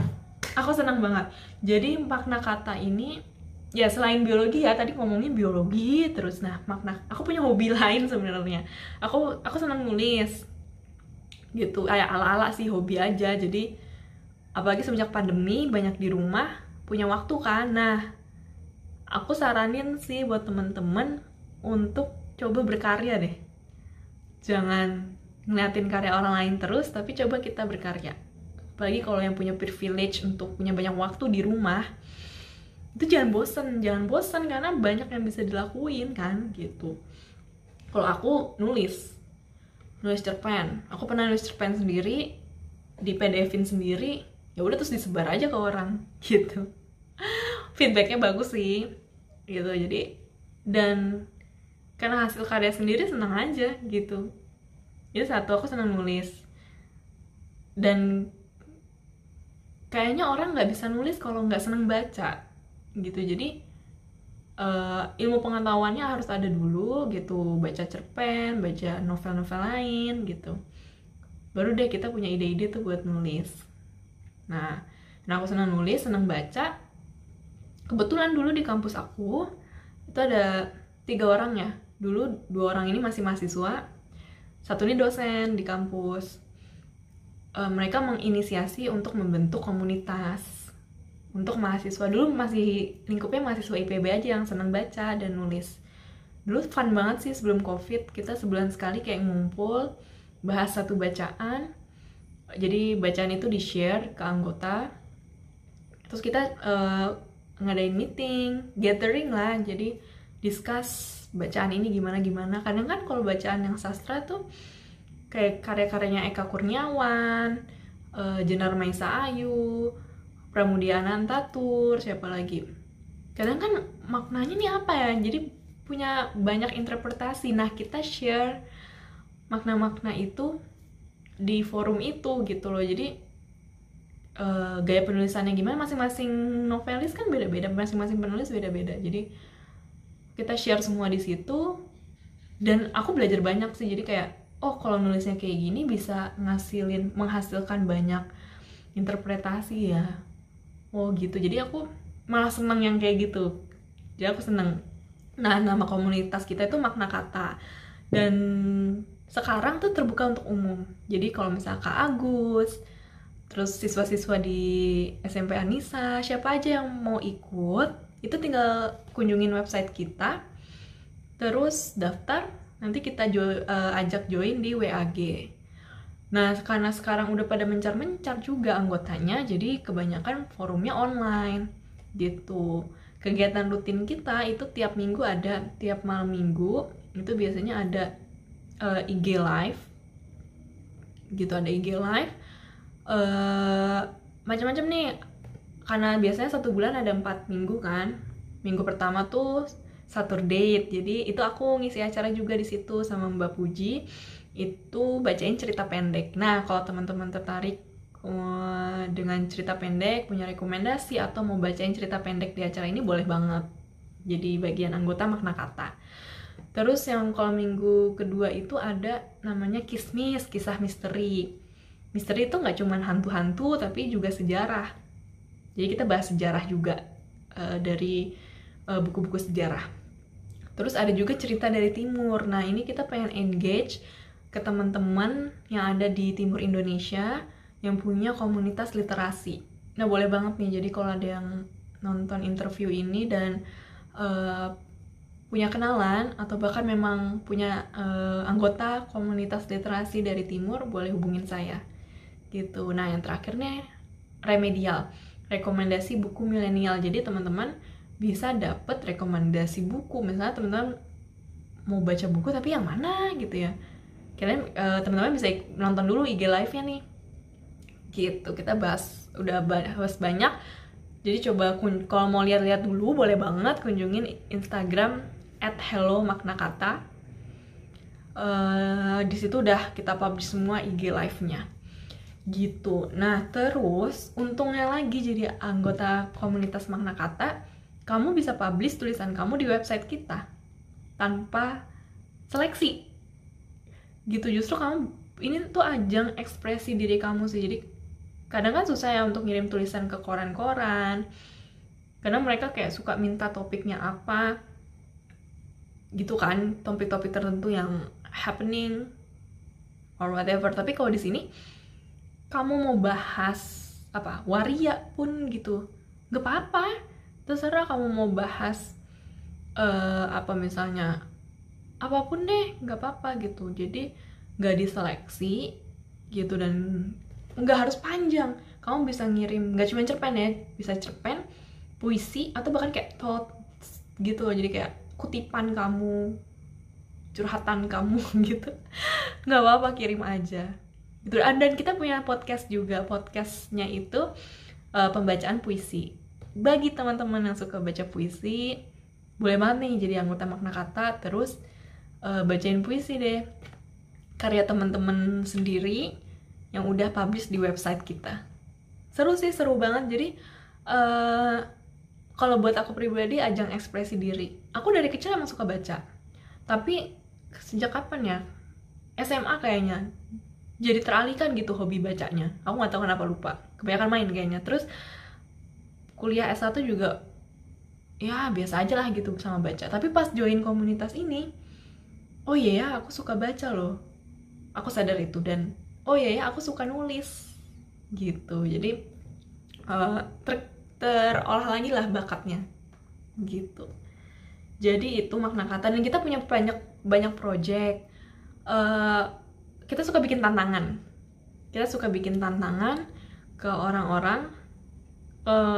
Aku senang banget. Jadi makna kata ini ya selain biologi ya, tadi ngomongin biologi terus. Nah, makna aku punya hobi lain sebenarnya. Aku senang nulis gitu, kayak ala-ala sih, hobi aja. Jadi apalagi semenjak pandemi banyak di rumah, punya waktu kan. Nah, aku saranin sih buat temen-temen untuk coba berkarya deh. Jangan ngeliatin karya orang lain terus, tapi coba kita berkarya. Apalagi kalau yang punya privilege untuk punya banyak waktu di rumah, itu jangan bosen karena banyak yang bisa dilakuin kan gitu. Kalau aku nulis cerpen, aku pernah nulis cerpen sendiri, di PDF-in sendiri, ya udah terus disebar aja ke orang gitu. Feedbacknya bagus sih gitu. Jadi dan karena hasil karya sendiri senang aja gitu. Jadi satu, aku senang nulis, dan kayaknya orang nggak bisa nulis kalau nggak senang baca gitu. Jadi ilmu pengetahuannya harus ada dulu gitu, baca cerpen, baca novel-novel lain gitu, baru deh kita punya ide-ide tuh buat nulis. Nah aku senang nulis, senang baca. Kebetulan dulu di kampus aku itu ada 3 orang ya. Dulu 2 orang ini masih mahasiswa, 1 ini dosen di kampus. Mereka menginisiasi untuk membentuk komunitas untuk mahasiswa. Dulu masih lingkupnya mahasiswa IPB aja yang senang baca dan nulis. Dulu fun banget sih sebelum COVID, kita sebulan sekali kayak ngumpul, bahas satu bacaan. Jadi bacaan itu di-share ke anggota. Terus kita ngadain meeting, gathering lah, jadi discuss bacaan ini gimana-gimana. Kadang kan kalau bacaan yang sastra tuh kayak karya-karyanya Eka Kurniawan, Jenar Maisa Ayu, Pramudia Anantatur, siapa lagi. Kadang kan maknanya nih apa ya, jadi punya banyak interpretasi. Nah kita share makna-makna itu di forum itu gitu loh. Jadi gaya penulisannya gimana, masing-masing novelis kan beda-beda, masing-masing penulis beda-beda. Jadi kita share semua di situ, dan aku belajar banyak sih. Jadi kayak, oh kalau nulisnya kayak gini bisa menghasilkan banyak interpretasi ya. Oh gitu. Jadi aku malah seneng yang kayak gitu. Jadi aku seneng. Nah, nama komunitas kita itu Makna Kata, dan sekarang tuh terbuka untuk umum. Jadi kalau misalnya Kak Agus, terus siswa-siswa di SMP Anissa, siapa aja yang mau ikut, itu tinggal kunjungin website kita, terus daftar, nanti kita ajak join di WAG. Nah, karena sekarang udah pada mencar-mencar juga anggotanya, jadi kebanyakan forumnya online gitu. Kegiatan rutin kita itu tiap minggu ada, tiap malam minggu itu biasanya ada IG live gitu, ada IG live macam-macam nih. Karena biasanya 1 bulan ada 4 minggu kan. Minggu pertama tuh Saturday, jadi itu aku ngisi acara juga di situ sama Mbak Puji. Itu bacain cerita pendek. Nah, kalau teman-teman tertarik dengan cerita pendek, punya rekomendasi atau mau bacain cerita pendek di acara ini, boleh banget jadi bagian anggota Makna Kata. Terus yang kalau minggu kedua itu ada namanya Kismis, kisah misteri. Misteri itu nggak cuma hantu-hantu, tapi juga sejarah. Jadi kita bahas sejarah juga dari buku-buku sejarah. Terus ada juga cerita dari timur. Nah, ini kita pengen engage ke teman-teman yang ada di timur Indonesia yang punya komunitas literasi. Nah, boleh banget nih, jadi kalau ada yang nonton interview ini dan punya kenalan atau bahkan memang punya anggota komunitas literasi dari timur, boleh hubungin saya gitu. Nah, yang terakhirnya remedial, rekomendasi buku milenial. Jadi teman-teman bisa dapet rekomendasi buku. Misalnya teman-teman mau baca buku tapi yang mana gitu ya, kalian teman-teman bisa nonton dulu IG live-nya nih gitu. Kita udah bahas banyak. Jadi coba kalau mau lihat-lihat dulu, boleh banget kunjungin Instagram @hellomaknakata. Di situ udah kita publish semua IG live-nya gitu. Nah, terus untungnya lagi jadi anggota komunitas Makna Kata, kamu bisa publish tulisan kamu di website kita tanpa seleksi gitu. Justru kamu, ini tuh ajang ekspresi diri kamu sih. Jadi kadang kan susah ya untuk ngirim tulisan ke koran-koran, Karena mereka kayak suka minta topiknya apa gitu kan, topik-topik tertentu yang happening or whatever. Tapi kalau di sini kamu mau bahas apa, waria pun gitu, gak apa-apa, terserah kamu mau bahas apa misalnya apapun deh, gak apa-apa gitu. Jadi gak diseleksi gitu, dan gak harus panjang. Kamu bisa ngirim, gak cuma cerpen ya, bisa cerpen, puisi, atau bahkan kayak thoughts gitu. Jadi kayak kutipan kamu, curhatan kamu gitu. Gak apa-apa, kirim aja gitu. Dan kita punya podcast juga. Podcastnya itu pembacaan puisi. Bagi teman-teman yang suka baca puisi, boleh banget nih jadi anggota Makna Kata, terus bacain puisi deh, karya teman-teman sendiri yang udah publish di website kita. Seru sih, seru banget. Jadi kalau buat aku pribadi, ajang ekspresi diri. Aku dari kecil emang suka baca, tapi sejak kapan ya, SMA kayaknya, jadi teralihkan gitu hobi bacanya. Aku gak tahu kenapa, lupa, kebanyakan main kayaknya. Terus kuliah S1 juga ya biasa aja lah gitu sama baca. Tapi pas join komunitas ini, oh iya ya, aku suka baca loh. Aku sadar itu. Dan oh iya ya, aku suka nulis gitu. Jadi terolah lagi lah bakatnya gitu. Jadi itu Makna Kata. Dan kita punya banyak project. Kita suka bikin tantangan. Kita suka bikin tantangan ke orang-orang,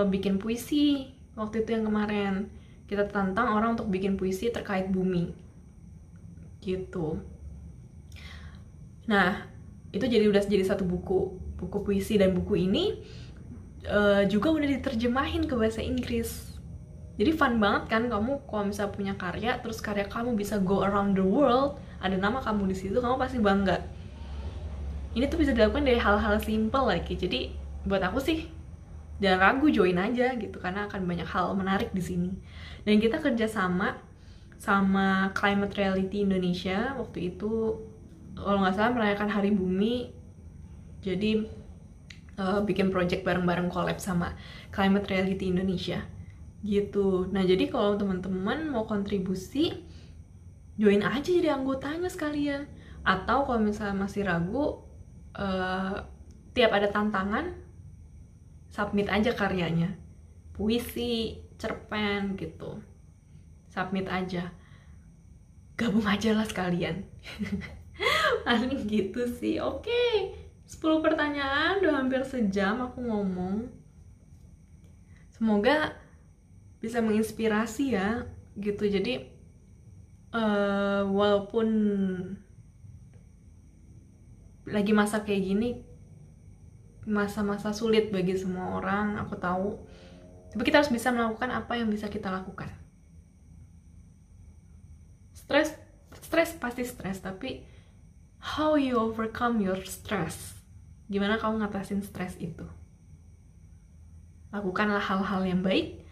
bikin puisi. Waktu itu yang kemarin kita tantang orang untuk bikin puisi terkait bumi gitu. Nah, itu udah jadi satu buku puisi. Dan buku ini juga udah diterjemahin ke bahasa Inggris. Jadi fun banget kan kamu kalau misalnya punya karya, terus karya kamu bisa go around the world, ada nama kamu di situ, kamu pasti bangga. Ini tuh bisa dilakukan dari hal-hal simple lagi. Jadi buat aku sih, jangan ragu, join aja gitu, karena akan banyak hal menarik di sini. Dan kita kerja sama Climate Reality Indonesia waktu itu, kalau nggak salah merayakan Hari Bumi. Jadi bikin project bareng-bareng, collab sama Climate Reality Indonesia gitu. Nah, jadi kalau teman-teman mau kontribusi, join aja jadi anggotanya sekalian. Atau kalau misalnya masih ragu, tiap ada tantangan, submit aja karyanya, puisi, cerpen gitu, submit aja, gabung aja lah sekalian. Paling gitu sih. Oke, 10 pertanyaan, udah hampir sejam aku ngomong. Semoga bisa menginspirasi ya gitu. Jadi walaupun lagi masa kayak gini, masa-masa sulit bagi semua orang, aku tahu, tapi kita harus bisa melakukan apa yang bisa kita lakukan. Stres pasti stres, tapi how you overcome your stress, gimana kamu ngatasin stres itu. Lakukanlah hal-hal yang baik,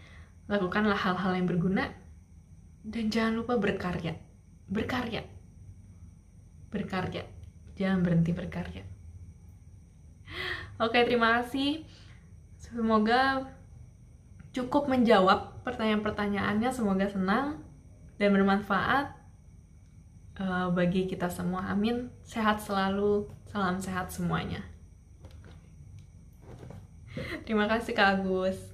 lakukanlah hal-hal yang berguna, dan jangan lupa berkarya, jangan berhenti berkarya. Oke, terima kasih. Semoga cukup menjawab pertanyaan-pertanyaannya. Semoga senang dan bermanfaat bagi kita semua. Amin. Sehat selalu. Salam sehat semuanya. Terima kasih Kak Agus.